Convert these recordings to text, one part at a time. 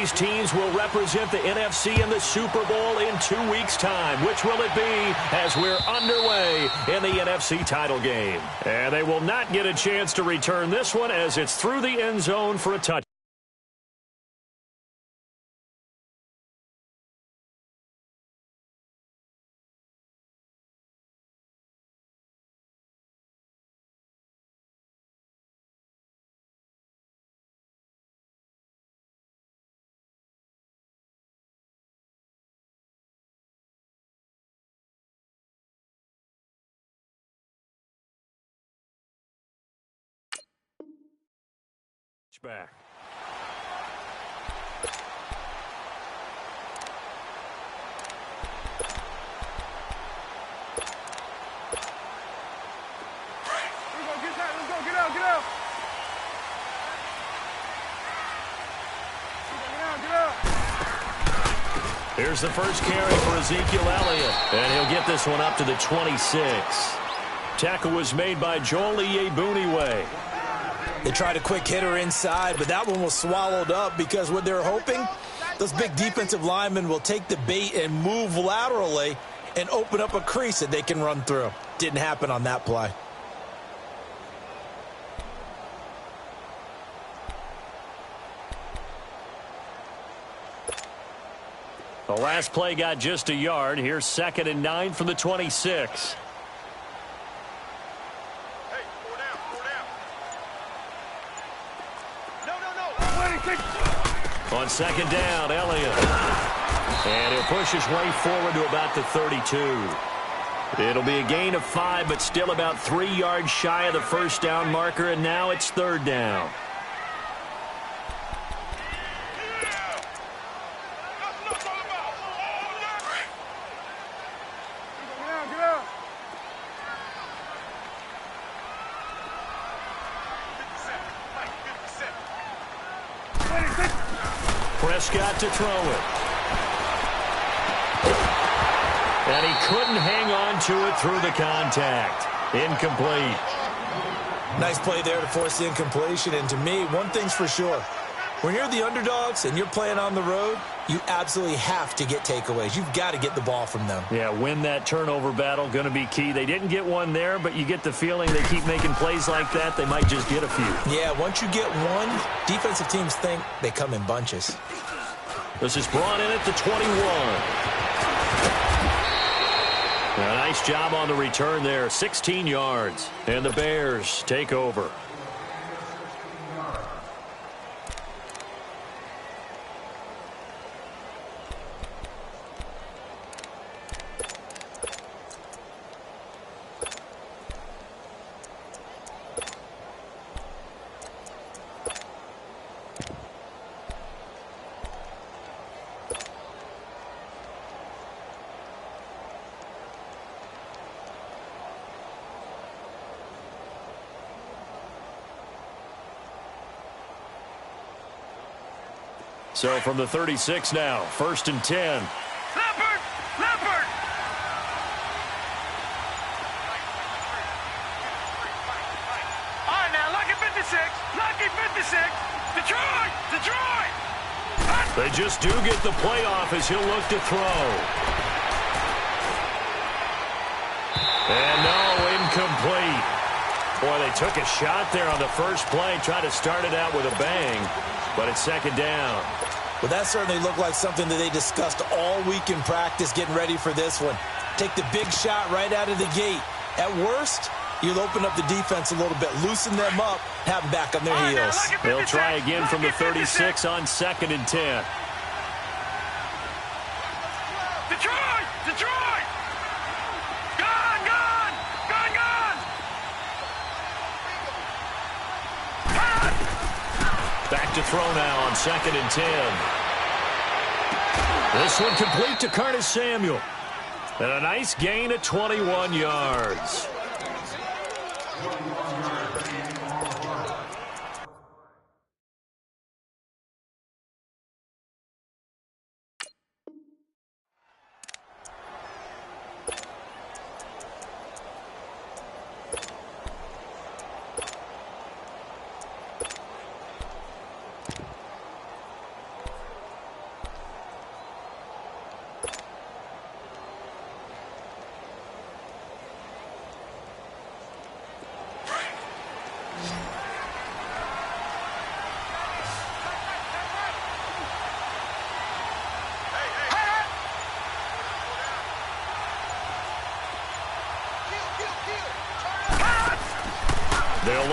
these teams will represent the NFC in the Super Bowl in 2 weeks' time? Which will it be as we're underway in the NFC title game? And they will not get a chance to return this one as it's through the end zone for a touchdown. Back. Get out. Here's the first carry for Ezekiel Elliott, and he'll get this one up to the 26. Tackle was made by Joel Iyiegbuniwe. They tried a quick hitter inside, but that one was swallowed up because what they're hoping, those big defensive linemen will take the bait and move laterally and open up a crease that they can run through. Didn't happen on that play. The last play got just a yard. Here's 2nd and 9 from the 26. On 2nd down, Elliott. And he'll push his way forward to about the 32. It'll be a gain of 5, but still about 3 yards shy of the first down marker, and now it's 3rd down. Prescott to throw it. And he couldn't hang on to it through the contact. Incomplete. Nice play there to force the incompletion. And to me, one thing's for sure. When you're the underdogs and you're playing on the road, you absolutely have to get takeaways. You've got to get the ball from them. Yeah, win that turnover battle, going to be key. They didn't get one there, but you get the feeling they keep making plays like that, they might just get a few. Yeah, once you get one, defensive teams think they come in bunches. This is brought in at the 21. A nice job on the return there, 16 yards. And the Bears take over. So from the 36 now, 1st and 10. Leopard! All right, now, lucky 56. Detroit! They just do get the playoff as he'll look to throw. And no, incomplete. Boy, they took a shot there on the first play, tried to start it out with a bang, but it's 2nd down. Well, that certainly looked like something that they discussed all week in practice getting ready for this one. Take the big shot right out of the gate. At worst, you'll open up the defense a little bit, loosen them up, have them back on their heels. They'll try again from the 36 on 2nd and 10. Detroit! Gone! Back to throw now on 2nd and 10. This one complete to Curtis Samuel. And a nice gain of 21 yards.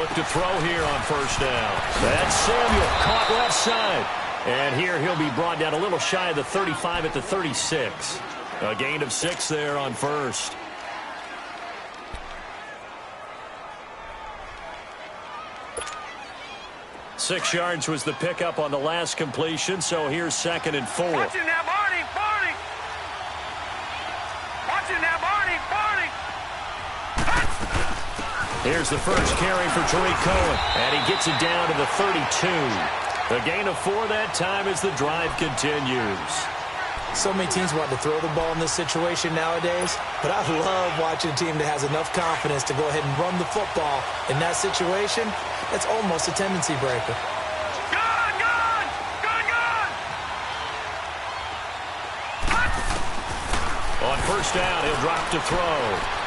look to throw here on first down. That's Samuel, caught left side. And here he'll be brought down a little shy of the 35 at the 36. A gain of 6 there on first. Six yards was the pickup on the last completion, so here's 2nd and 4. Watch it now, Barney, Barney. Watch it now, Barney, Barney. Here's the first carry for Tariq Cohen, and he gets it down to the 32. A gain of 4 that time as the drive continues. So many teams want to throw the ball in this situation nowadays, but I love watching a team that has enough confidence to go ahead and run the football. In that situation, it's almost a tendency breaker. Gun, gun, gun, gun. On first down, he'll drop to throw.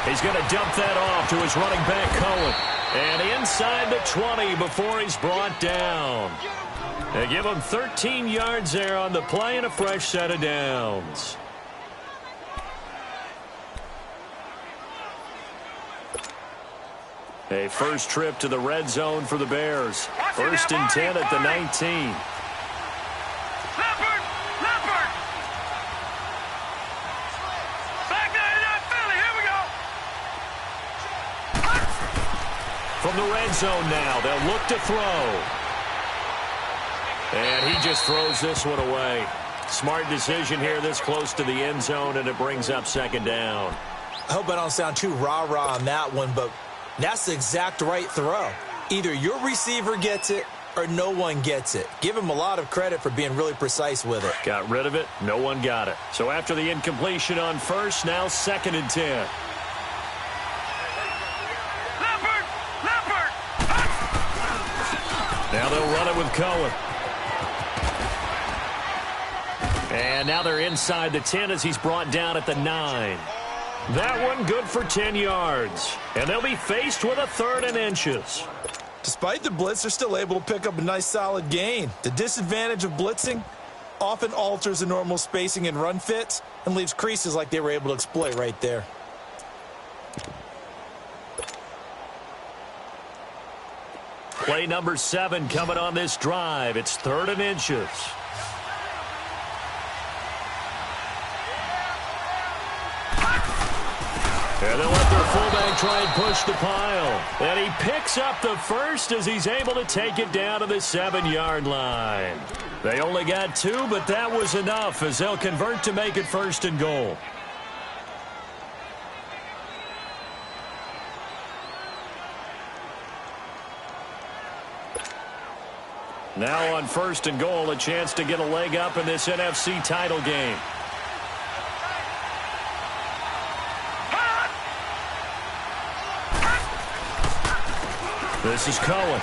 He's going to dump that off to his running back, Cohen. And inside the 20 before he's brought down. They give him 13 yards there on the play and a fresh set of downs. A first trip to the red zone for the Bears. First and 10 at the 19. Leopard, Leopard. Back there, that Philly. Here we go. From the red zone now, they'll look to throw. And he just throws this one away. Smart decision here this close to the end zone, and it brings up 2nd down. I hope I don't sound too rah-rah on that one, but that's the exact right throw. Either your receiver gets it or no one gets it. Give him a lot of credit for being really precise with it. Got rid of it. No one got it. So after the incompletion on first, now 2nd and 10. Leopard, Leopard. Now they'll run it with Cohen. And now they're inside the 10 as he's brought down at the 9. That one good for 10 yards. And they'll be faced with a 3rd and inches. Despite the blitz, they're still able to pick up a nice solid gain. The disadvantage of blitzing often alters the normal spacing and run fits and leaves creases like they were able to exploit right there. Play number 7 coming on this drive. It's 3rd and inches. And they'll let their fullback try and push the pile. And he picks up the first as he's able to take it down to the 7-yard line. They only got 2, but that was enough as they'll convert to make it 1st and goal. Now on 1st and goal, a chance to get a leg up in this NFC title game. This is Cohen.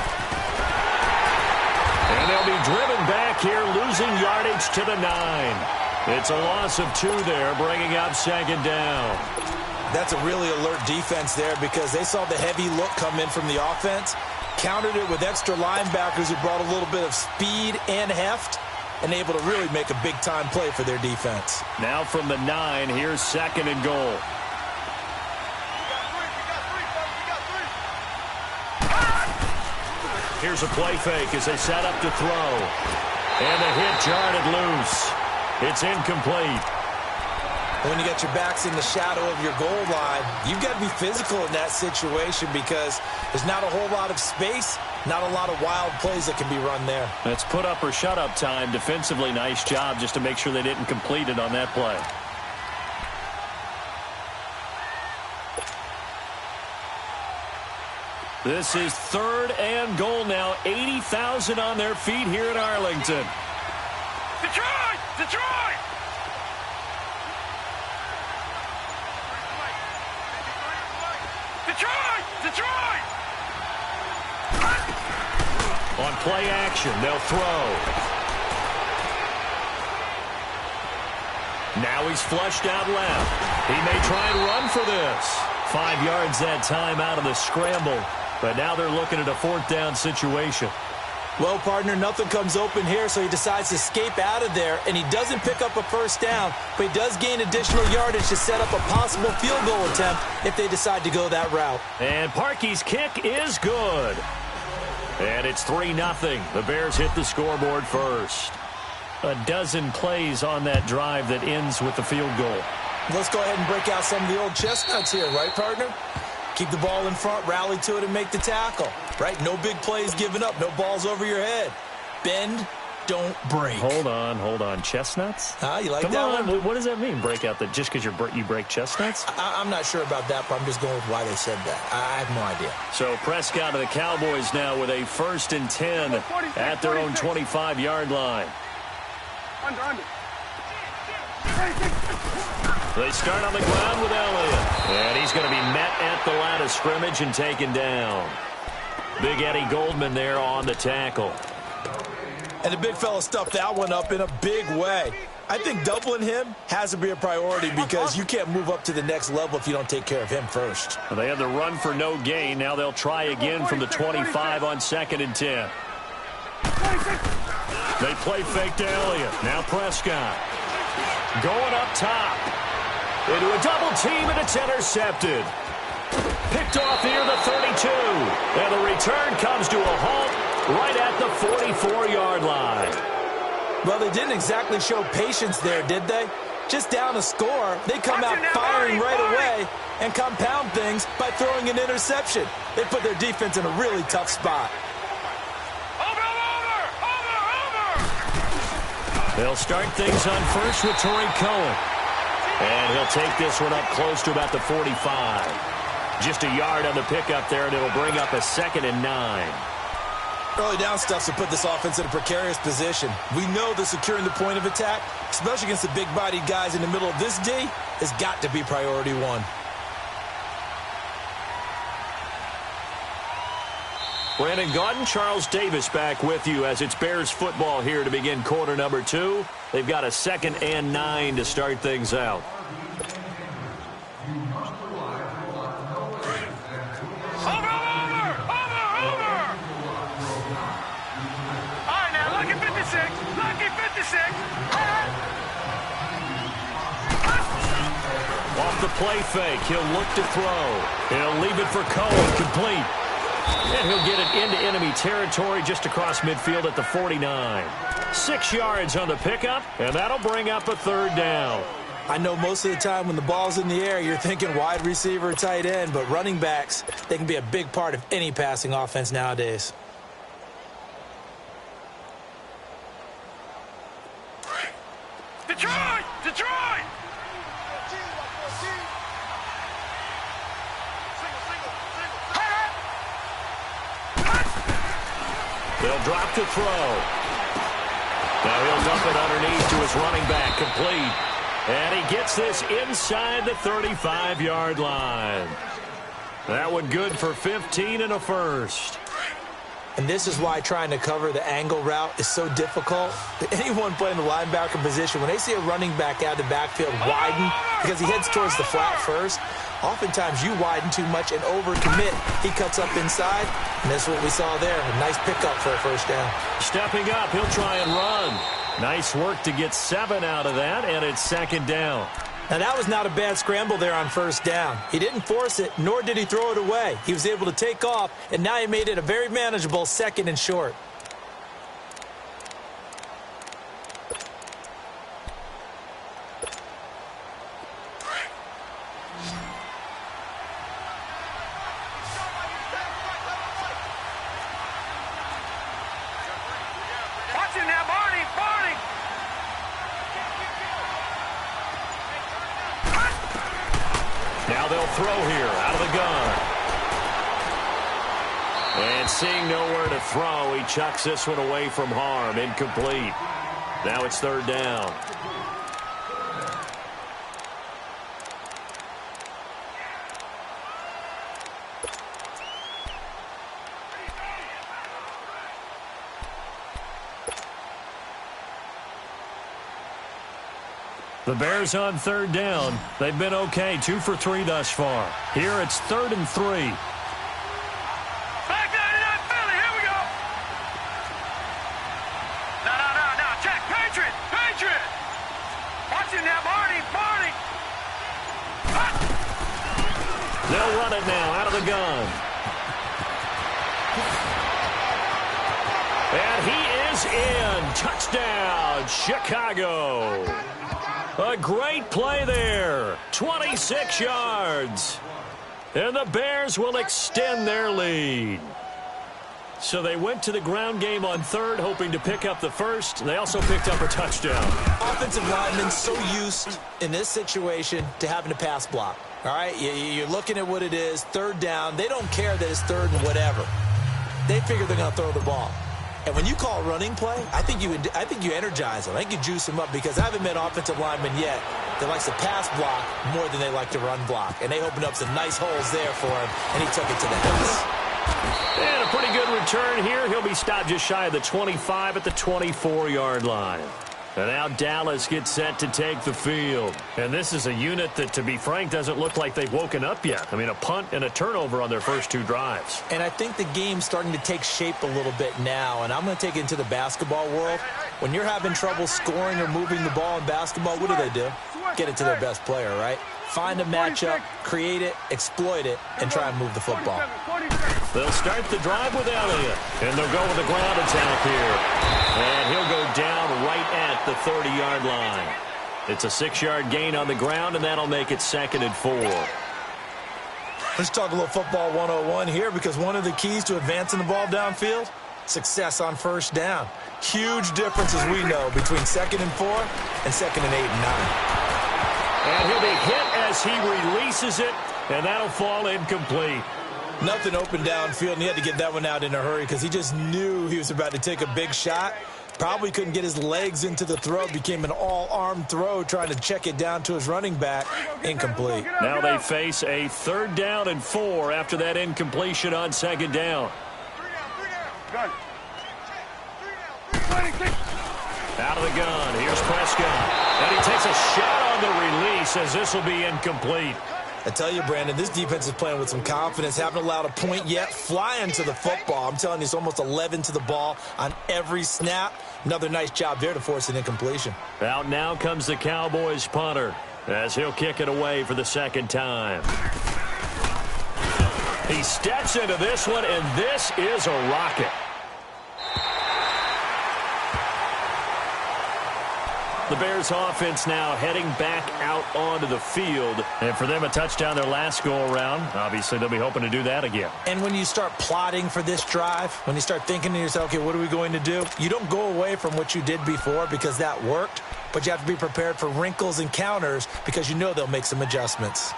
And they'll be driven back here, losing yardage to the 9. It's a loss of 2 there, bringing up 2nd down. That's a really alert defense there because they saw the heavy look come in from the offense, countered it with extra linebackers who brought a little bit of speed and heft, and able to really make a big-time play for their defense. Now from the 9, here's 2nd and goal. Here's a play fake as they set up to throw. And the hit jarred it loose. It's incomplete. When you got your backs in the shadow of your goal line, you've got to be physical in that situation because there's not a whole lot of space, not a lot of wild plays that can be run there. That's put up or shut up time. Defensively, nice job just to make sure they didn't complete it on that play. This is 3rd and goal now. 80,000 on their feet here in Arlington. Detroit! Detroit! Detroit! Detroit! On play action, they'll throw. Now he's flushed out left. He may try and run for this. 5 yards that time out of the scramble. But now they're looking at a 4th down situation. Well, partner, nothing comes open here, so he decides to escape out of there, and he doesn't pick up a 1st down, but he does gain additional yardage to set up a possible field goal attempt if they decide to go that route. And Parkey's kick is good. And it's 3-0. The Bears hit the scoreboard first. A dozen plays on that drive that ends with the field goal. Let's go ahead and break out some of the old chestnuts here, right, partner? Keep the ball in front, rally to it, and make the tackle, right? No big plays given up, no balls over your head. Bend, don't break. Hold on. Chestnuts? You like Come that on. one? What does that mean, break out? That just because you break chestnuts? I'm not sure about that, but I'm just going with why they said that. I have no idea. So Prescott and the Cowboys now with a 1st and 10 at their own 25-yard line. Under. They start on the ground with Elliott. And he's going to be met at the line of scrimmage and taken down. Big Eddie Goldman there on the tackle. And the big fella stuffed that one up in a big way. I think doubling him has to be a priority because you can't move up to the next level if you don't take care of him first. Well, they had the run for no gain. Now they'll try again from the 25 on 2nd and 10. They play fake to Elliott. Now Prescott. Going up top. Into a double team, and it's intercepted. Picked off near the 32. And the return comes to a halt right at the 44-yard line. Well, they didn't exactly show patience there, did they? Just down a score, they come out firing right away and compound things by throwing an interception. They put their defense in a really tough spot. They'll start things on first with Torrey Cohen. And he'll take this one up close to about the 45. Just a yard on the pickup there, and it'll bring up a 2nd and 9. Early down stuff to put this offense in a precarious position. We know that securing the point of attack, especially against the big-bodied guys in the middle of this D, has got to be priority one. Brandon Gaudin, Charles Davis back with you as it's Bears football here to begin quarter number 2. They've got a 2nd and 9 to start things out. Off the play fake, he'll look to throw. He'll leave it for Cohen, complete. And he'll get it into enemy territory just across midfield at the 49. 6 yards on the pickup, and that'll bring up a 3rd down. I know most of the time when the ball's in the air, you're thinking wide receiver, tight end, but running backs, they can be a big part of any passing offense nowadays. Detroit! They'll drop to throw. Now he'll dump it underneath to his running back, complete. And he gets this inside the 35-yard line. That one good for 15 and a 1st. And this is why trying to cover the angle route is so difficult. Anyone playing the linebacker position, when they see a running back out of the backfield widen because he heads towards the flat first, oftentimes you widen too much and overcommit. He cuts up inside, and that's what we saw there. A nice pickup for a 1st down. Stepping up, he'll try and run. Nice work to get 7 out of that, and it's 2nd down. Now, that was not a bad scramble there on 1st down. He didn't force it, nor did he throw it away. He was able to take off, and now he made it a very manageable 2nd and short. Now they'll throw here out of the gun. And seeing nowhere to throw, he chucks this one away from harm. Incomplete. Now it's 3rd down. The Bears on 3rd down. They've been okay, 2 for 3 thus far. Here it's 3rd and 3. Back 99 Philly, here we go. No, check, Patriot. Watch it now, Marty. They'll run it now out of the gun. in. Touchdown, Chicago. A great play there. 26 yards. And the Bears will extend their lead. So they went to the ground game on third, hoping to pick up the first. They also picked up a touchdown. Offensive linemen so used in this situation to having to pass block. All right, you're looking at what it is, third down. They don't care that it's third and whatever. They figure they're going to throw the ball. And when you call a running play, I think you energize them. I think you juice them up because I haven't met offensive linemen yet that likes to pass block more than they like to run block. And they opened up some nice holes there for him, and he took it to the house. And a pretty good return here. He'll be stopped just shy of the 25 at the 24-yard line. And now Dallas gets set to take the field. And this is a unit that, to be frank, doesn't look like they've woken up yet. I mean, a punt and a turnover on their first two drives. And I think the game's starting to take shape a little bit now. And I'm going to take it into the basketball world. When you're having trouble scoring or moving the ball in basketball, what do? Get it to their best player, right? Find a matchup, create it, exploit it, and try and move the football. They'll start the drive with Elliott. And they'll go with the ground attack here. And he'll go down right at the 30-yard line. It's a 6-yard gain on the ground, and that'll make it 2nd and 4. Let's talk a little football 101 here, because one of the keys to advancing the ball downfield, success on first down. Huge difference, as we know, between 2nd and 4 and 2nd and 8 and 9. And he'll be hit as he releases it, and that'll fall incomplete. Nothing open downfield, and he had to get that one out in a hurry because he just knew he was about to take a big shot. Probably couldn't get his legs into the throw. Became an all-arm throw trying to check it down to his running back. Incomplete. Now they face a 3rd down and 4 after that incompletion on 2nd down. Out of the gun. Here's Prescott. And he takes a shot on the release as this will be incomplete. I tell you, Brandon, this defense is playing with some confidence. Haven't allowed a point yet. Flying to the football. I'm telling you, it's almost 11 to the ball on every snap. Another nice job there to force an incompletion. Out now comes the Cowboys punter as he'll kick it away for the 2nd time. He steps into this one, and this is a rocket. The Bears offense now heading back out onto the field. And for them, a touchdown their last go-around. Obviously, they'll be hoping to do that again. And when you start plotting for this drive, when you start thinking to yourself, okay, what are we going to do? You don't go away from what you did before because that worked. But you have to be prepared for wrinkles and counters because you know they'll make some adjustments.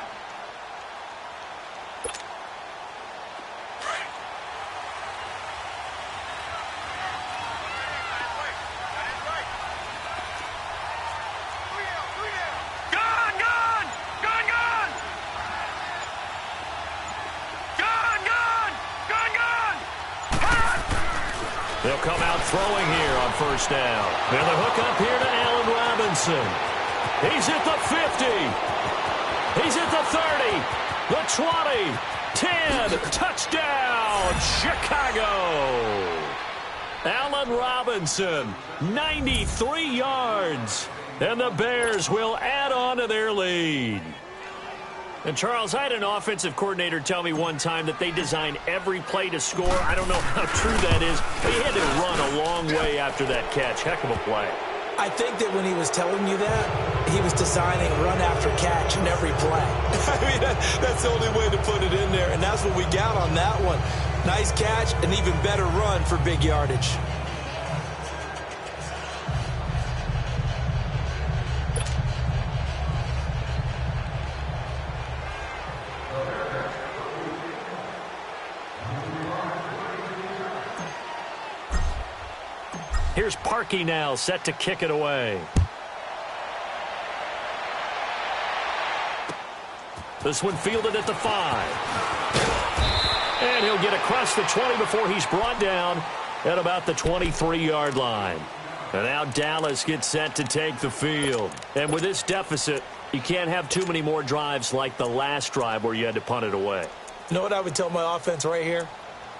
They'll come out throwing here on 1st down. And the hook up here to Allen Robinson. He's at the 50. He's at the 30. The 20. 10. Touchdown, Chicago. Allen Robinson, 93 yards. And the Bears will add on to their lead. And, Charles, I had an offensive coordinator tell me one time that they design every play to score. I don't know how true that is. But he had to run a long way after that catch. Heck of a play. I think that when he was telling you that, he was designing run after catch in every play. I mean, that's the only way to put it in there. And that's what we got on that one. Nice catch, an even better run for big yardage. Here's Parkey now, set to kick it away. This one fielded at the 5. And he'll get across the 20 before he's brought down at about the 23-yard line. And now Dallas gets set to take the field. And with this deficit, you can't have too many more drives like the last drive where you had to punt it away. You know what I would tell my offense right here?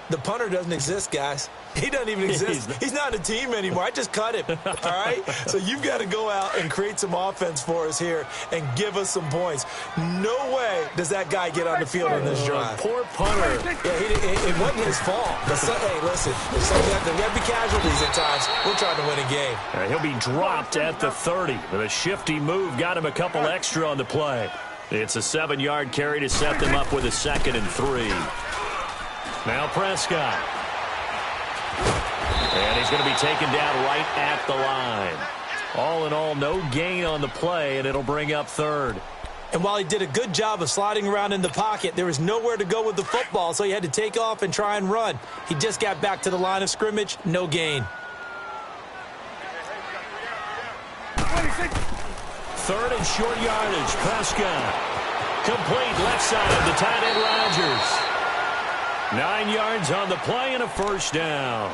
The punter doesn't exist, guys. He doesn't even exist. He's not a team anymore. I just cut him, all right? So you've got to go out and create some offense for us here and give us some points. No way does that guy get on the field in this drive. Poor punter. Yeah, it wasn't his fault. But hey, listen, there's got to be casualties at times. We're trying to win a game. He'll be dropped at the 30. But a shifty move got him a couple extra on the play. It's a 7-yard carry to set them up with a 2nd and 3. Now Prescott. And he's going to be taken down right at the line. All in all, no gain on the play, and it'll bring up 3rd. And while he did a good job of sliding around in the pocket, there was nowhere to go with the football, so he had to take off and try and run. He just got back to the line of scrimmage, no gain. 3rd and short yardage. Prescott. Complete left side to tight end Rodgers. 9 yards on the play and a 1st down.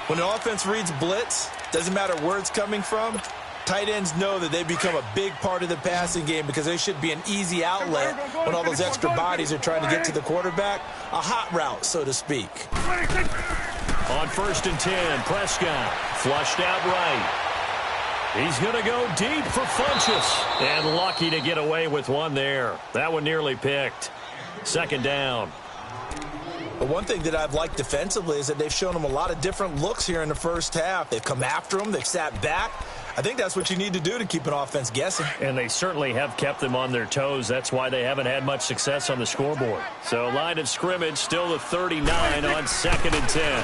When the offense reads blitz, doesn't matter where it's coming from, tight ends know that they become a big part of the passing game because they should be an easy outlet when all those extra bodies are trying to get to the quarterback. A hot route, so to speak. On 1st and 10, Prescott flushed out right. He's going to go deep for Funchess. And lucky to get away with one there. That one nearly picked. 2nd down. But one thing that I've liked defensively is that they've shown them a lot of different looks here in the first half. They've come after them. They've sat back. I think that's what you need to do to keep an offense guessing. And they certainly have kept them on their toes. That's why they haven't had much success on the scoreboard. So line of scrimmage still the 39 on 2nd and 10.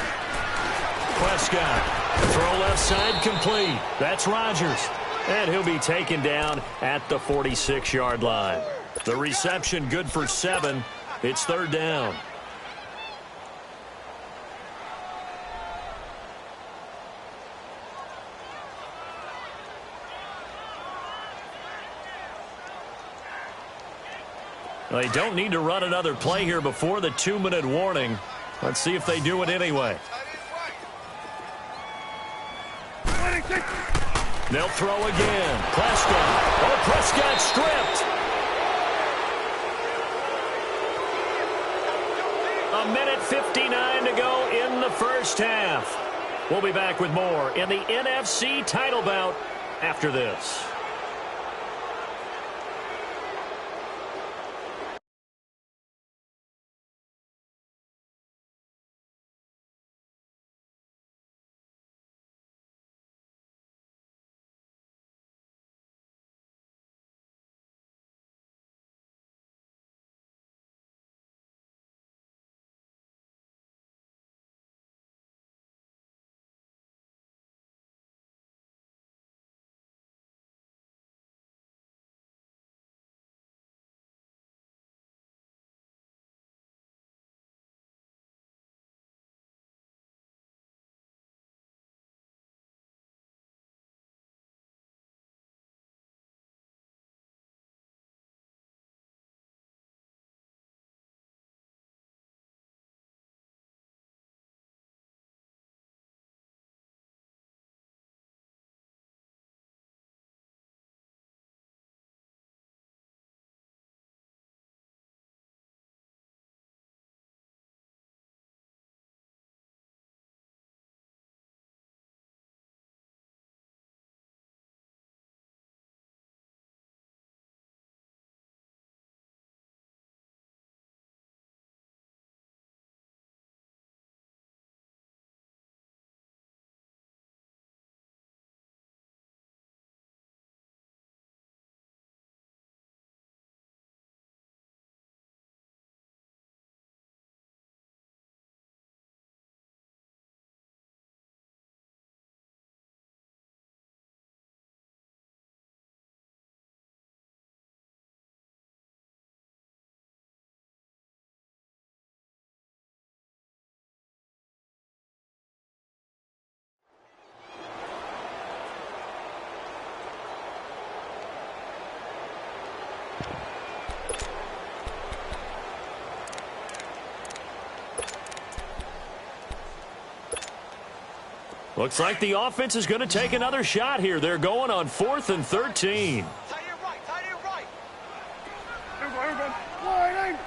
Prescott. Throw left side complete. That's Rodgers. And he'll be taken down at the 46-yard line. The reception good for 7. It's 3rd down. They don't need to run another play here before the 2-minute warning. Let's see if they do it anyway. They'll throw again. Prescott. Oh, Prescott stripped. A minute 59 to go in the first half. We'll be back with more in the NFC title bout after this. Looks like the offense is going to take another shot here. They're going on 4th and 13. Tight end right, tight end right. Here we go, wide angle.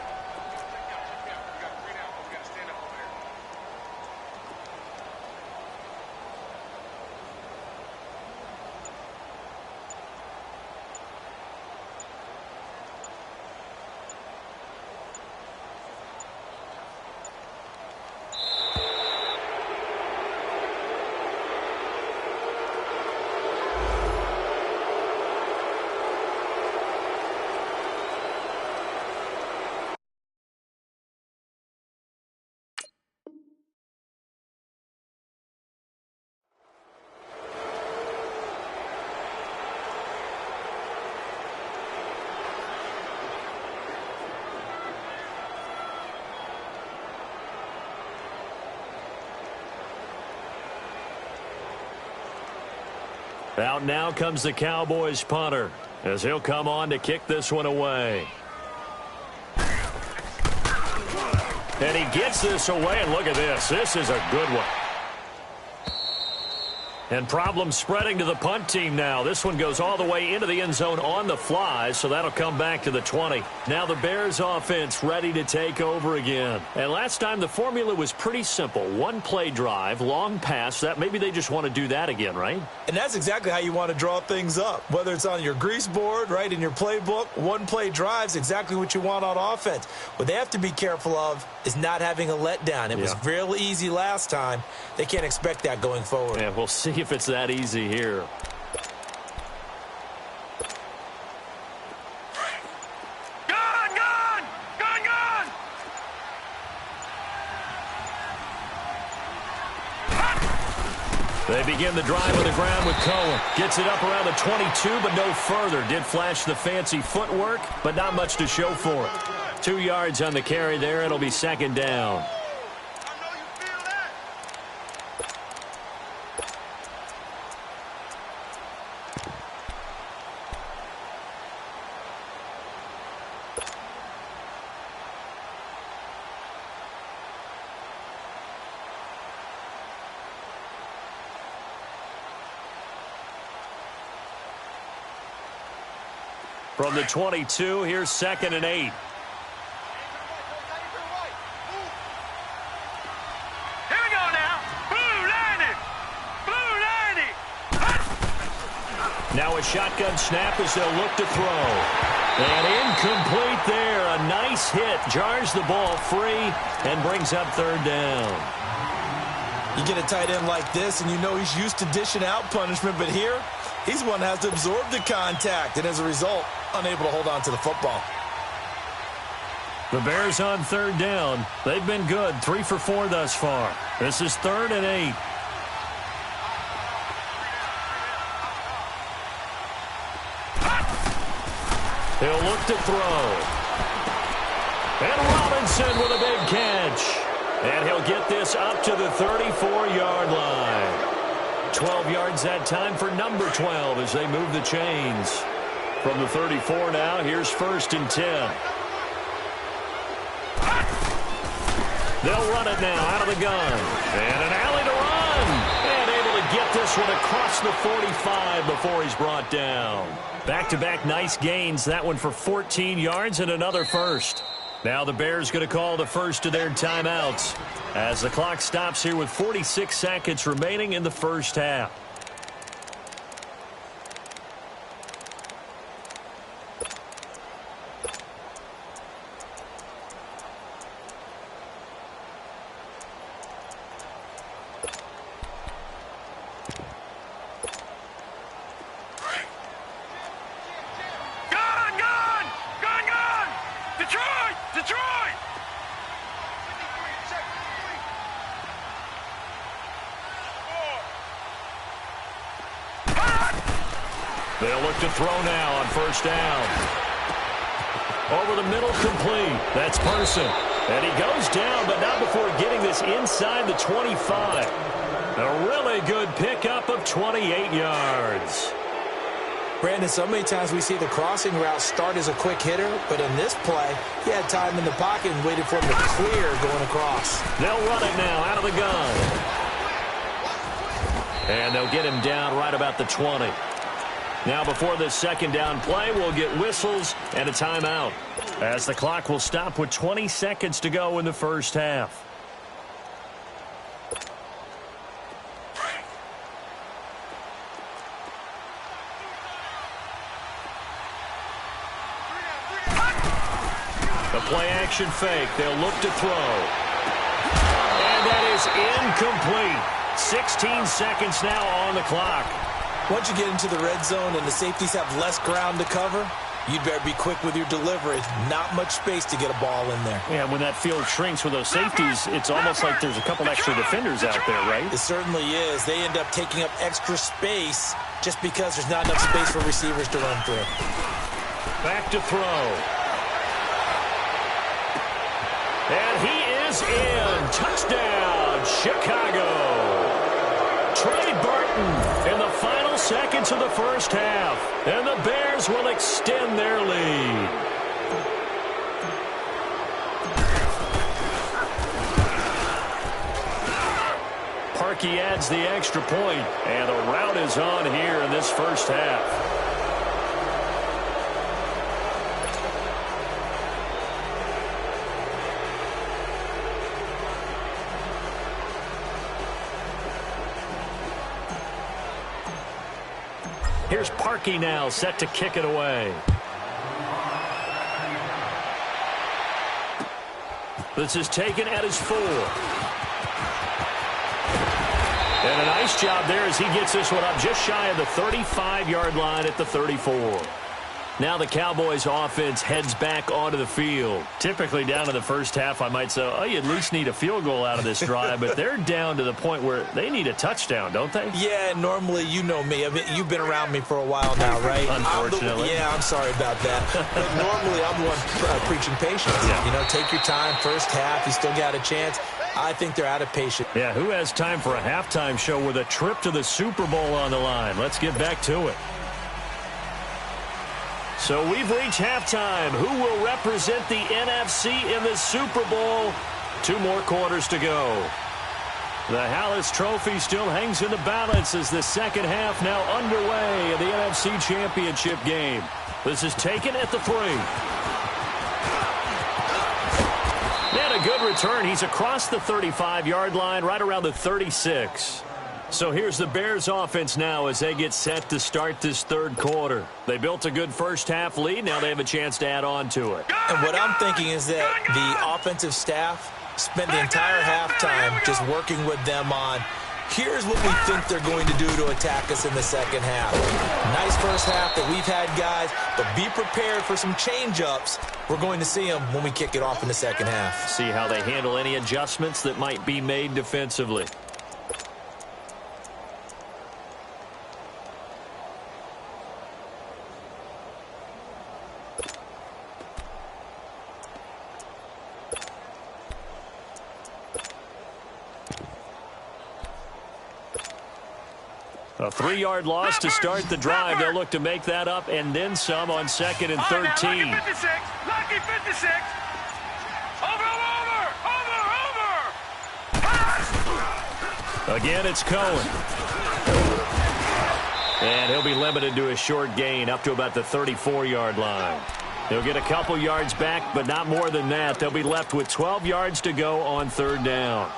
Out now comes the Cowboys punter as he'll come on to kick this one away. And he gets this away, and look at this. This is a good one. And problems spreading to the punt team now. This one goes all the way into the end zone on the fly, so that'll come back to the 20. Now the Bears offense ready to take over again. And last time the formula was pretty simple. One play drive, long pass. That maybe they just want to do that again, right? And that's exactly how you want to draw things up. Whether it's on your grease board, right, in your playbook, one play drive's exactly what you want on offense. What they have to be careful of is not having a letdown. It was real easy last time. They can't expect that going forward. Yeah, we'll see if it's that easy here. They begin the drive on the ground with Cohen. Gets it up around the 22, but no further. Did flash the fancy footwork, but not much to show for it. 2 yards on the carry there. It'll be second down. From the 22, here's 2nd and 8. Here we go now. Blue 90. Blue 90. Now a shotgun snap as they'll look to throw. And incomplete there. A nice hit. Jars the ball free and brings up 3rd down. You get a tight end like this, and you know he's used to dishing out punishment, but here, he's one that has to absorb the contact, and as a result, unable to hold on to the football. The Bears on 3rd down. They've been good, 3 for 4 thus far. This is 3rd and 8. He'll look to throw. And Robinson with a big catch. And he'll get this up to the 34-yard line. 12 yards that time for number 12 as they move the chains. From the 34 now, here's 1st and 10. They'll run it now out of the gun. And an alley to run. And able to get this one across the 45 before he's brought down. Back-to-back nice gains. That one for 14 yards and another first. Now the Bears going to call the first of their timeouts as the clock stops here with 46 seconds remaining in the first half. They'll look to throw now on 1st down. Over the middle, complete. That's Person. And he goes down, but not before getting this inside the 25. A really good pickup of 28 yards. Brandon, so many times we see the crossing route start as a quick hitter, but in this play, he had time in the pocket and waited for him to clear going across. They'll run it now out of the gun. And they'll get him down right about the 20. Now before this 2nd down play, we'll get whistles and a timeout as the clock will stop with 20 seconds to go in the first half. The play action fake. They'll look to throw. And that is incomplete. 16 seconds now on the clock. Once you get into the red zone and the safeties have less ground to cover, you'd better be quick with your delivery. Not much space to get a ball in there. Yeah, when that field shrinks with those safeties, it's almost like there's a couple extra defenders out there, right? It certainly is. They end up taking up extra space just because there's not enough space for receivers to run through. Back to throw. And he is in. Touchdown, Chicago. Trey Burton in the final seconds of the first half, and the Bears will extend their lead. Parkey adds the extra point, and the rout is on here in this first half. Here's Parkey now, set to kick it away. This is taken at his 4. And a nice job there as he gets this one up just shy of the 35-yard line at the 34. Now the Cowboys offense heads back onto the field. Typically down to the first half, I might say, oh, you at least need a field goal out of this drive, but they're down to the point where they need a touchdown, don't they? Yeah, normally, you know me. I mean, you've been around me for a while now, right? Unfortunately. I'm sorry about that. But normally, I'm the one preaching patience. Yeah. You know, take your time, first half, you still got a chance. I think they're out of patience. Yeah, who has time for a halftime show with a trip to the Super Bowl on the line? Let's get back to it. So we've reached halftime. Who will represent the NFC in the Super Bowl? 2 more quarters to go. The Hallis Trophy still hangs in the balance as the second half now underway in the NFC Championship game. This is taken at the 3. And a good return. He's across the 35-yard line, right around the 36. So here's the Bears offense now as they get set to start this third quarter. They built a good first half lead. Now they have a chance to add on to it. And what I'm thinking is that the offensive staff spent the entire halftime just working with them on, here's what we think they're going to do to attack us in the second half. Nice first half that we've had, guys, but be prepared for some change-ups. We're going to see them when we kick it off in the second half. See how they handle any adjustments that might be made defensively. A 3-yard loss to start the drive. They'll look to make that up and then some on 2nd and 13. Lucky 56. Lucky 56. Over. Pass. Again, it's Cohen. And he'll be limited to a short gain up to about the 34-yard line. He'll get a couple yards back, but not more than that. They'll be left with 12 yards to go on 3rd down.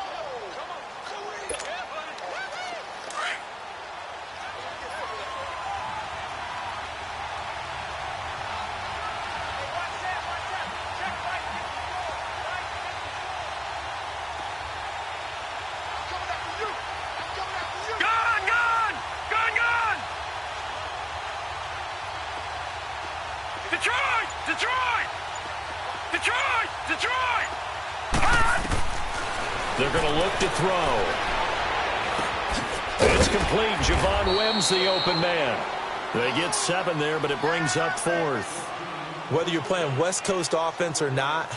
They're going to look to throw. It's complete. Javon Wims, the open man. They get 7 there, but it brings up 4th. Whether you're playing West Coast offense or not,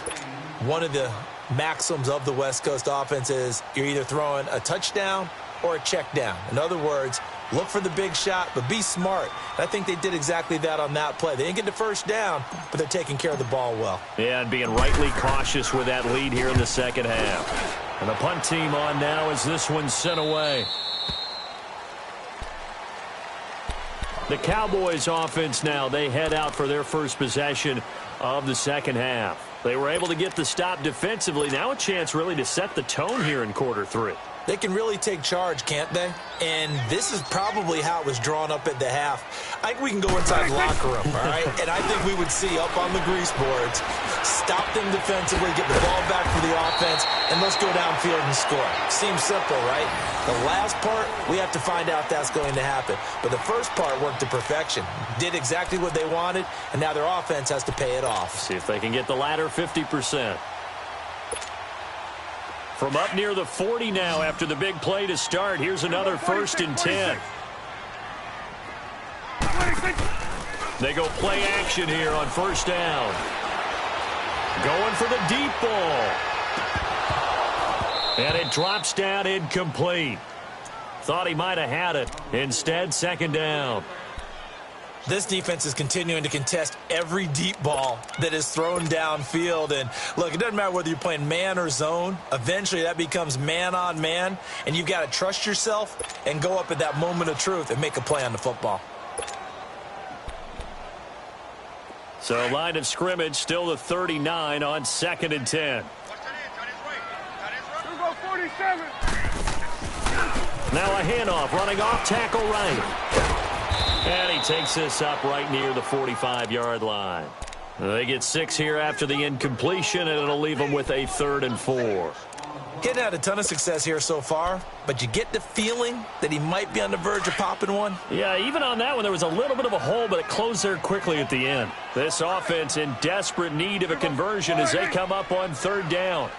one of the maxims of the West Coast offense is you're either throwing a touchdown or a check down. In other words, look for the big shot, but be smart. And I think they did exactly that on that play. They didn't get the first down, but they're taking care of the ball well. Yeah, and being rightly cautious with that lead here in the second half. And the punt team on now as this one's sent away. The Cowboys offense now, they head out for their first possession of the second half. They were able to get the stop defensively. Now a chance really to set the tone here in quarter 3. They can really take charge, can't they? And this is probably how it was drawn up at the half. I think we can go inside the locker room, all right? And I think we would see up on the grease boards, stop them defensively, get the ball back for the offense, and let's go downfield and score. Seems simple, right? The last part, we have to find out if that's going to happen. But the first part worked to perfection. Did exactly what they wanted, and now their offense has to pay it off. See if they can get the latter 50%. From up near the 40 now after the big play to start. Here's another 1st and 10. They go play action here on 1st down. Going for the deep ball. And it drops down incomplete. Thought he might have had it. Instead, second down. This defense is continuing to contest every deep ball that is thrown downfield. And, look, it doesn't matter whether you're playing man or zone. Eventually, that becomes man-on-man, and you've got to trust yourself and go up at that moment of truth and make a play on the football. So, line of scrimmage, still the 39 on 2nd and 10. Go 47. Now a handoff, running off tackle right. And he takes this up right near the 45-yard line. They get 6 here after the incompletion, and it'll leave them with a 3rd and 4. He hadn't had a ton of success here so far, but you get the feeling that he might be on the verge of popping one. Yeah, even on that one, there was a little bit of a hole, but it closed there quickly at the end. This offense in desperate need of a conversion as they come up on 3rd down.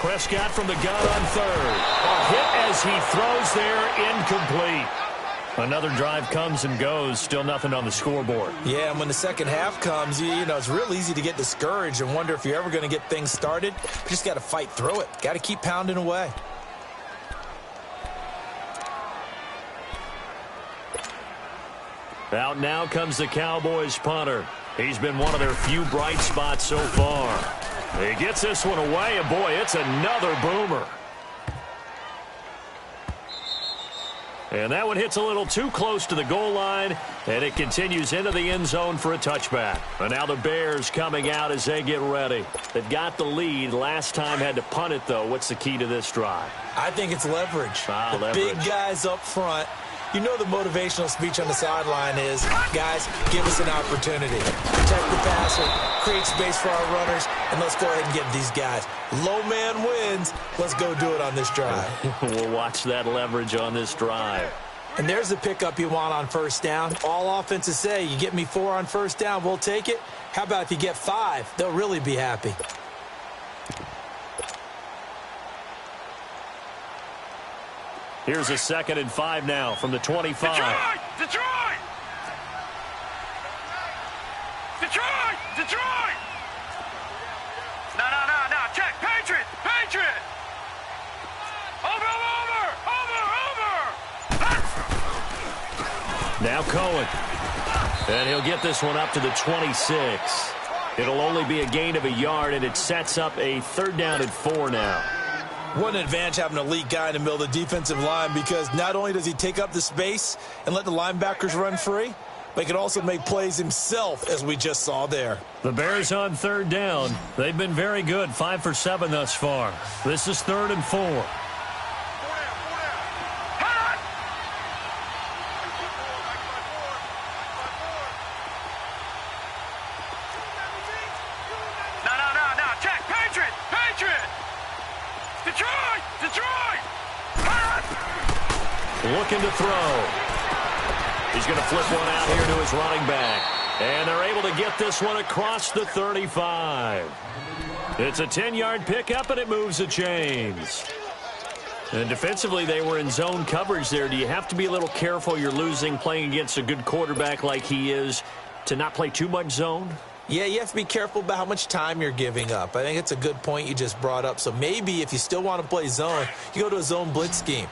Prescott from the gun on 3rd. A hit as he throws there, incomplete. Another drive comes and goes, still nothing on the scoreboard. Yeah, and when the second half comes, you know, it's real easy to get discouraged and wonder if you're ever going to get things started. You just got to fight through it. Got to keep pounding away. Out now comes the Cowboys punter. He's been one of their few bright spots so far. He gets this one away, and boy, it's another boomer. And that one hits a little too close to the goal line, and it continues into the end zone for a touchback. And now the Bears coming out as they get ready. They've got the lead. Last time had to punt it, though. What's the key to this drive? I think it's leverage. The big guys up front. You know the motivational speech on the sideline is, guys, give us an opportunity. Protect the passer, create space for our runners, and let's go ahead and get these guys. Low man wins. Let's go do it on this drive. We'll watch that leverage on this drive. And there's the pickup you want on 1st down. All offenses say, you get me 4 on 1st down, we'll take it. How about if you get 5? They'll really be happy. Here's a 2nd and 5 now from the 25. Detroit! Detroit! Detroit! Detroit! No. Check. Patriot! Patriot! Over! Now Cohen. And he'll get this one up to the 26. It'll only be a gain of a yard, and it sets up a 3rd down and 4 now. What an advantage having an elite guy in the middle of the defensive line, because not only does he take up the space and let the linebackers run free, but he can also make plays himself, as we just saw there. The Bears on 3rd down. They've been very good, 5 for 7 thus far. This is 3rd and 4. Looking to throw. He's going to flip one out here to his running back. And they're able to get this one across the 35. It's a 10-yard pickup, and it moves the chains. And defensively, they were in zone coverage there. Do you have to be a little careful you're losing playing against a good quarterback like he is to not play too much zone? Yeah, you have to be careful about how much time you're giving up. I think it's a good point you just brought up. So maybe if you still want to play zone, you go to a zone blitz scheme.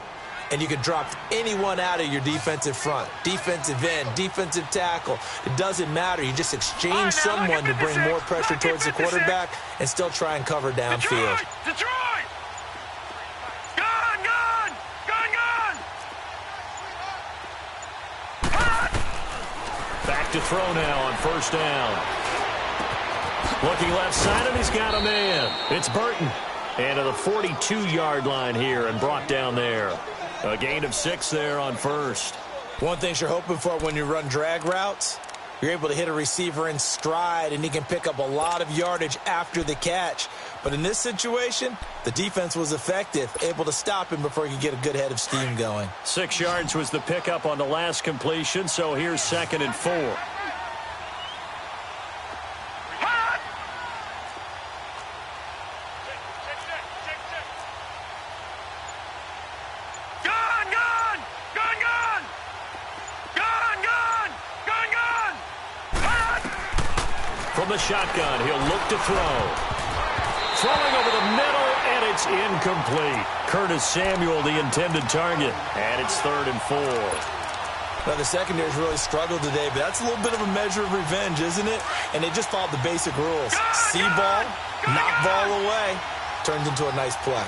And you can drop anyone out of your defensive front, defensive end, defensive tackle. It doesn't matter. You just exchange someone to bring more pressure towards the quarterback and still try and cover downfield. Detroit! Gun! Back to throw now on 1st down. Looking left side, and he's got a man. It's Burton. And to the 42-yard line here and brought down there. A gain of 6 there on 1st. One thing you're hoping for when you run drag routes, you're able to hit a receiver in stride, and he can pick up a lot of yardage after the catch. But in this situation, the defense was effective, able to stop him before he could get a good head of steam going. 6 yards was the pickup on the last completion, so here's 2nd and 4. From the shotgun, he'll look to throw. Throwing over the middle, And it's incomplete. Curtis Samuel, the intended target. And it's 3rd and 4. Now, the secondary's really struggled today, but that's a little bit of a measure of revenge, isn't it? And they just followed the basic rules. See ball, knock ball away. Turns into a nice play. All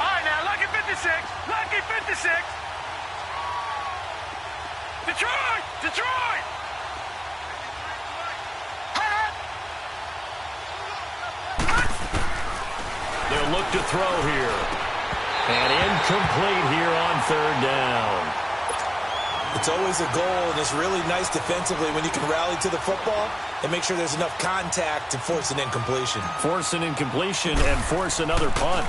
right, now, lucky 56. Lucky 56. Detroit! Detroit! They'll look to throw here. And incomplete here on 3rd down. It's always a goal, and it's really nice defensively when you can rally to the football and make sure there's enough contact to force an incompletion. Force an incompletion and force another punt.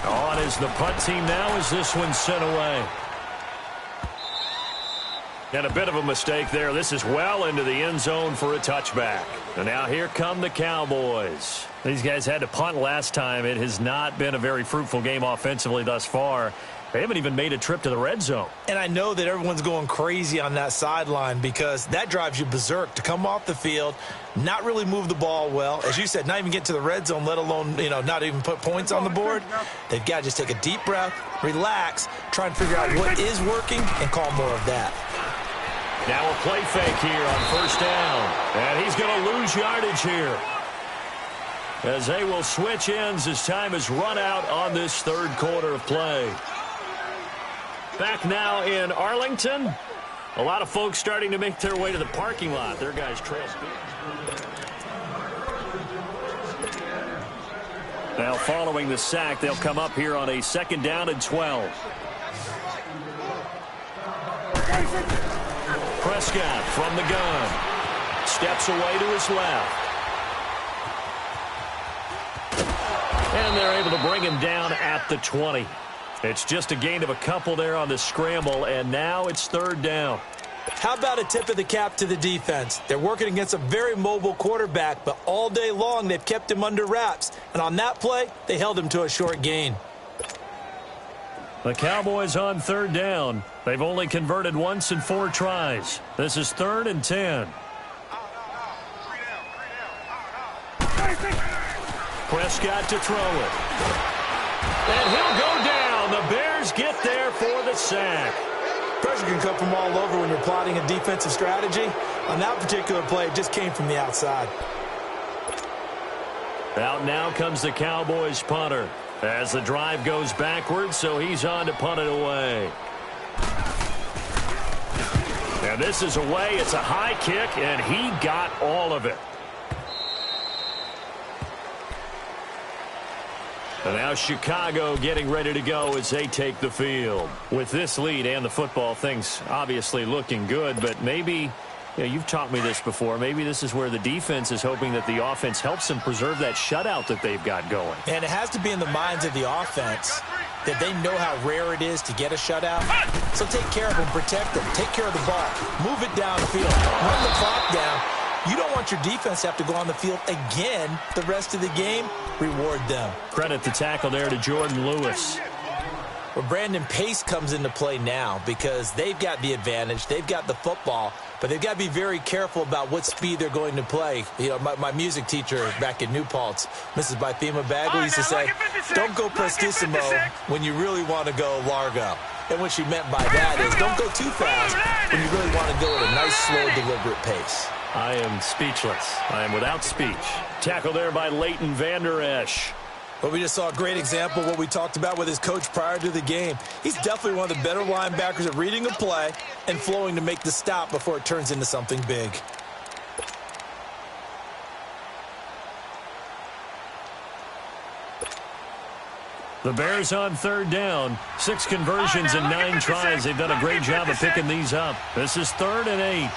On is the punt team now as this one's sent away. And a bit of a mistake there. This is well into the end zone for a touchback. And now here come the Cowboys. These guys had to punt last time. It has not been a very fruitful game offensively thus far. They haven't even made a trip to the red zone. And I know that everyone's going crazy on that sideline because that drives you berserk to come off the field, not really move the ball well. As you said, not even get to the red zone, let alone, not even put points on the board. They've got to just take a deep breath, relax, try and figure out what is working, and call more of that. Now a play fake here on 1st down. And he's going to lose yardage here, as they will switch ends as time has run out on this 3rd quarter of play. Back now in Arlington. A lot of folks starting to make their way to the parking lot. Their guys trail speed. Now following the sack, they'll come up here on a 2nd down and 12. Prescott from the gun. Steps away to his left. And they're able to bring him down at the 20. It's just a gain of a couple there on the scramble, and now it's 3rd down. How about a tip of the cap to the defense? They're working against a very mobile quarterback, but all day long they've kept him under wraps. And on that play, they held him to a short gain. The Cowboys on 3rd down. They've only converted once in 4 tries. This is 3rd and 10. Prescott to throw it. And he'll go down. The Bears get there for the sack. Pressure can come from all over when you're plotting a defensive strategy. On that particular play, it just came from the outside. Out now comes the Cowboys punter as the drive goes backwards, so he's on to punt it away. And this is away. It's a high kick, and he got all of it. And now Chicago getting ready to go as they take the field. With this lead and the football, things obviously looking good, but maybe, you've taught me this before, maybe this is where the defense is hoping that the offense helps them preserve that shutout that they've got going. And it has to be in the minds of the offense that they know how rare it is to get a shutout. So take care of them, protect them, take care of the ball, move it downfield, run the clock down. You don't want your defense to have to go on the field again the rest of the game. Reward them. Credit the tackle there to Jordan Lewis. Well, Brandon, pace comes into play now because they've got the advantage. They've got the football, but they've got to be very careful about what speed they're going to play. My music teacher back in New Paltz, Mrs. Bythema Bagley, used to say, don't go prestissimo when you really want to go largo. And what she meant by that is don't go too fast when you really want to go at a nice, slow, deliberate pace. I am speechless. I am without speech. Tackle there by Leighton Vander Esch. But we just saw a great example of what we talked about with his coach prior to the game. He's definitely one of the better linebackers at reading a play and flowing to make the stop before it turns into something big. The Bears on 3rd down. 6 conversions and 9 tries. They've done a great job of picking these up. This is 3rd and 8.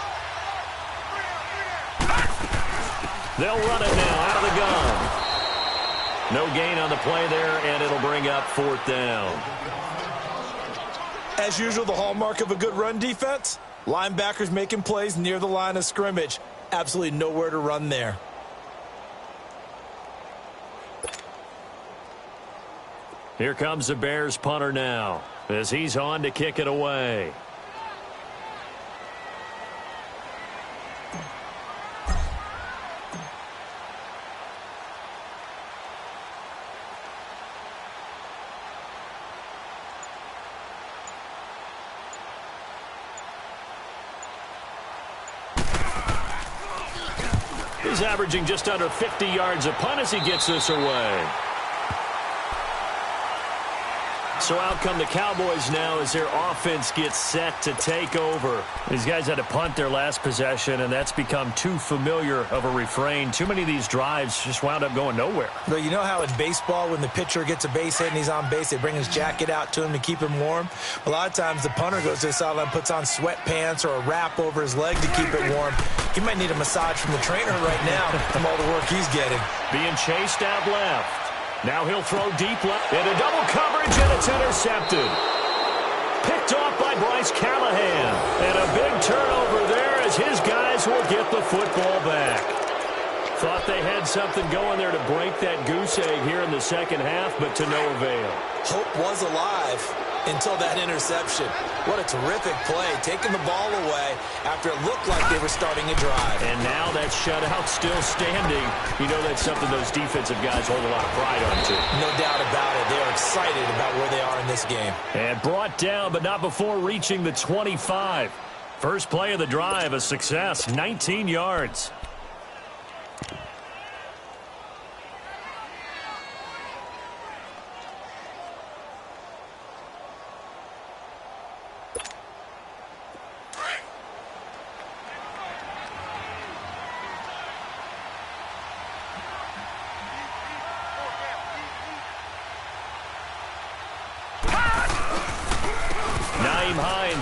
They'll run it now out of the gun. No gain on the play there, and it'll bring up 4th down. As usual, the hallmark of a good run defense, linebackers making plays near the line of scrimmage. Absolutely nowhere to run there. Here comes the Bears punter now as he's on to kick it away. He's averaging just under 50 yards a punt as he gets this away. So out come the Cowboys now as their offense gets set to take over. These guys had to punt their last possession, and that's become too familiar of a refrain. Too many of these drives just wound up going nowhere. But you know how in baseball, when the pitcher gets a base hit and he's on base, they bring his jacket out to him to keep him warm? A lot of times the punter goes to the sideline, puts on sweatpants or a wrap over his leg to keep it warm. He might need a massage from the trainer right now from all the work he's getting. Being chased out left. Now he'll throw deep left into double coverage, and it's intercepted. Picked off by Bryce Callahan. And a big turnover there as his guys will get the football back. Thought they had something going there to break that goose egg here in the second half, but to no avail. Hope was alive until that interception. What a terrific play, taking the ball away after it looked like they were starting a drive. And now that shutout still standing. You know that's something those defensive guys hold a lot of pride on, too. No doubt about it. They are excited about where they are in this game. And brought down, but not before reaching the 25. First play of the drive, a success, 19 yards.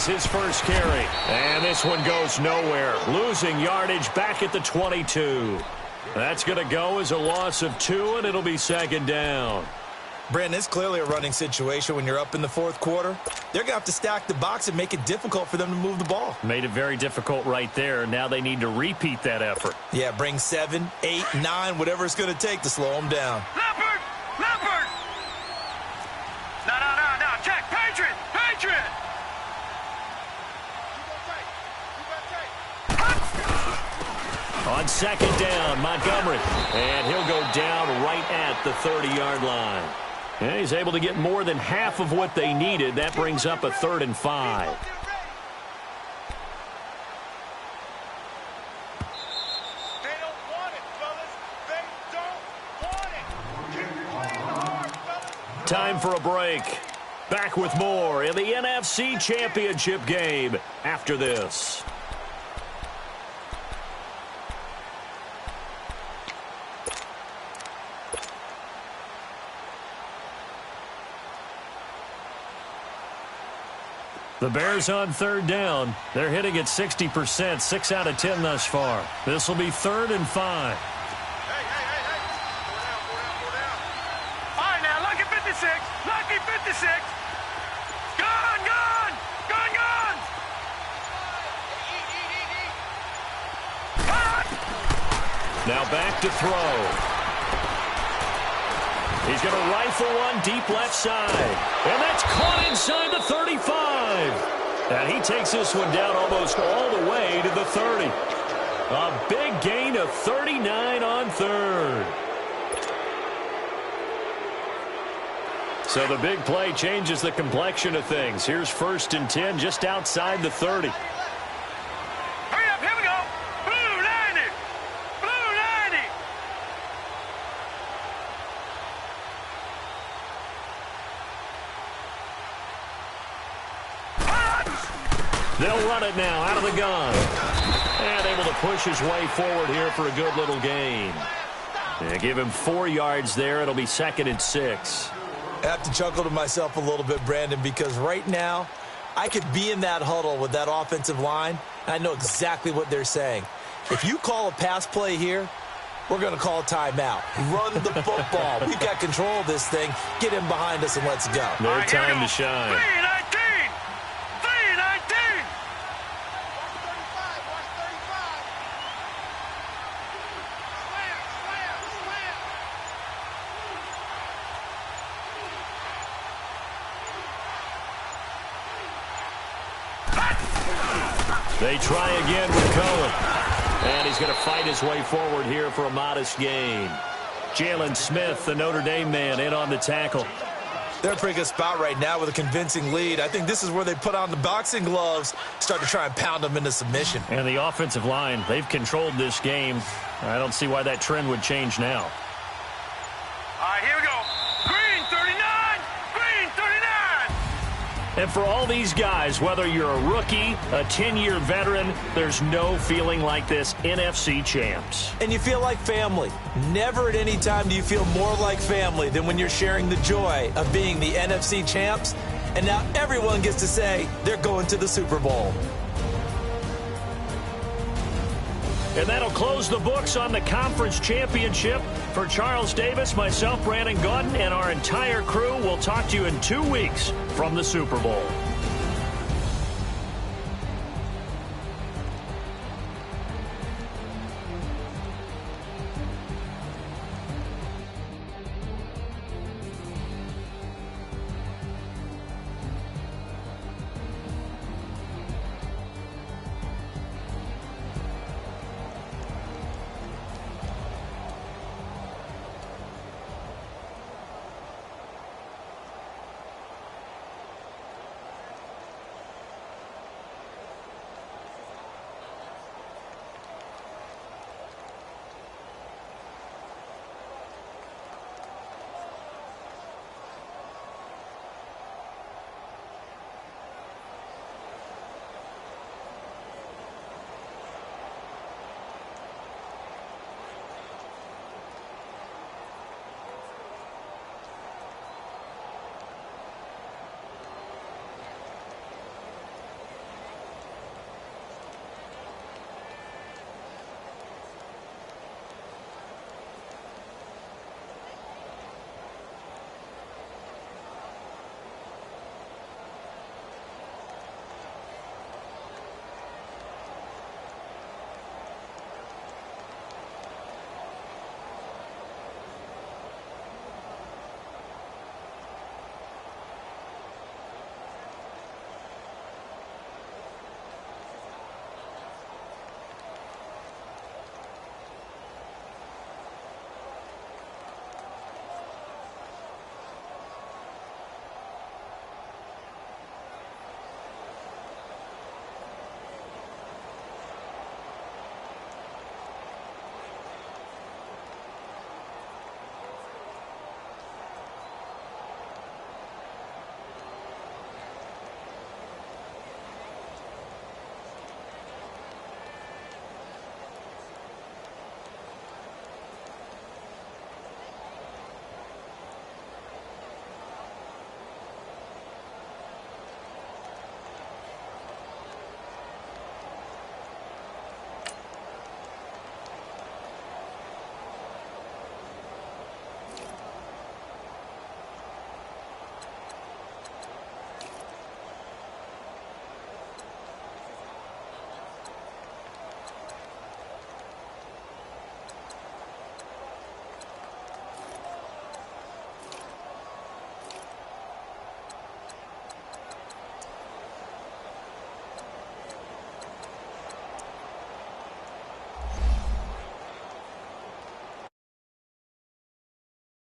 His first carry, and this one goes nowhere. Losing yardage back at the 22. That's going to go as a loss of 2, and it'll be second down. Brandon, it's clearly a running situation when you're up in the fourth quarter. They're going to have to stack the box and make it difficult for them to move the ball. Made it very difficult right there. Now they need to repeat that effort. Yeah, bring 7, 8, 9, whatever it's going to take to slow them down. Leopard! Leopard! No. Check! Patriot! Patriot! On second down, Montgomery. And he'll go down right at the 30-yard line. And he's able to get more than half of what they needed. That brings up a 3rd and 5. They don't want it, fellas. They don't want it. Time for a break. Back with more in the NFC Championship game after this. The Bears on 3rd down. They're hitting at 60%, 6 out of 10 thus far. This will be 3rd and 5. Hey. All right, now, lucky 56. Lucky 56. Gone. Now back to throw. He's going to rifle one deep left side. And that's caught inside the 35. And he takes this one down almost all the way to the 30. A big gain of 39 on 3rd. So the big play changes the complexion of things. Here's 1st and 10 just outside the 30. Hurry up, here we go. Blue 90. Blue 90. They'll run it now out of the gun. And able to push his way forward here for a good little gain. And give him 4 yards there. It'll be 2nd and 6. I have to chuckle to myself a little bit, Brandon, because right now I could be in that huddle with that offensive line, and I know exactly what they're saying. If you call a pass play here, we're going to call a timeout. Run the football. We've got control of this thing. Get him behind us and let's go. Their time to shine. 319. 319. They try again with Cohen. And he's going to fight his way forward here for a modest gain. Jalen Smith, the Notre Dame man, in on the tackle. They're in a pretty good spot right now with a convincing lead. I think this is where they put on the boxing gloves, start to try and pound them into submission. And the offensive line, they've controlled this game. I don't see why that trend would change now. All right, here we go. Green 39, green 39. And for all these guys, whether you're a rookie, a 10-year veteran, there's no feeling like this NFC champs. And you feel like family. Never at any time do you feel more like family than when you're sharing the joy of being the NFC champs. And now everyone gets to say they're going to the Super Bowl. And that'll close the books on the conference championship. For Charles Davis, myself, Brandon Gaudin, and our entire crew, we'll talk to you in 2 weeks from the Super Bowl.